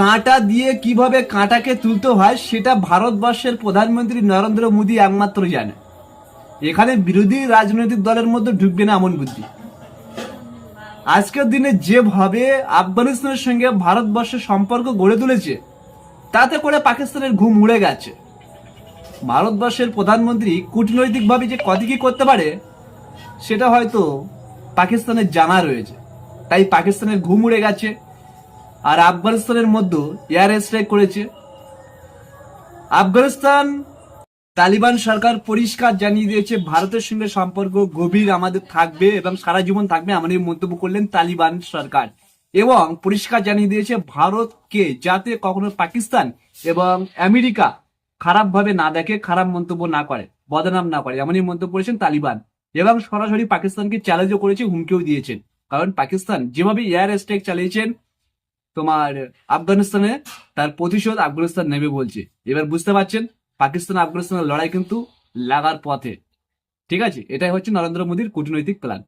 কাঁটা দিয়ে কিভাবে কাঁটাকে তুলতে হয় সেটা ভারতবর্ষের প্রধানমন্ত্রী নরেন্দ্র মোদী একমাত্র জানে। এখানে বিরোধী রাজনৈতিক দলের মধ্যে ঢুকবে না এমন বুদ্ধি। আজকের দিনে যেভাবে আফগানিস্তানের সঙ্গে ভারতবর্ষের সম্পর্ক গড়ে তুলেছে, তাতে করে পাকিস্তানের ঘুম উড়ে গেছে। ভারতবর্ষের প্রধানমন্ত্রী কূটনৈতিকভাবে যে কত কি করতে পারে সেটা হয়তো পাকিস্তানের জানা রয়েছে, তাই পাকিস্তানের ঘুম উড়ে গেছে। আর আফগানিস্তানের মধ্যে এয়ার স্ট্রাইক করেছে। আফগানিস্তান তালিবান সরকার পরিষ্কার জানিয়ে দিয়েছে ভারতের সঙ্গে সম্পর্ক গভীর আমাদের থাকবে এবং সারা জীবন থাকবে, আমাদের মন্তব্য করলেন তালিবান সরকার। এবং পরিষ্কার জানিয়ে দিয়েছে ভারতকে যাতে কখনো পাকিস্তান এবং আমেরিকা খারাপ ভাবে না দেখে, খারাপ মন্তব্য না করে, বদনাম না করে, এমনই মন্তব্য করেছেন তালিবান। এবং সরাসরি পাকিস্তানকে চ্যালেঞ্জও করেছে, হুমকিও দিয়েছেন। কারণ পাকিস্তান যেভাবে এয়ার স্ট্রাইক চালিয়েছেন তোমার আফগানিস্তানে, তার প্রতিশোধ আফগানিস্তান নেবে বলছে। এবার বুঝতে পারছেন পাকিস্তান আফগানিস্তানের লড়াই কিন্তু লাগার পথে। ঠিক আছে, এটাই হচ্ছে নরেন্দ্র মোদীর কূটনৈতিক প্ল্যান।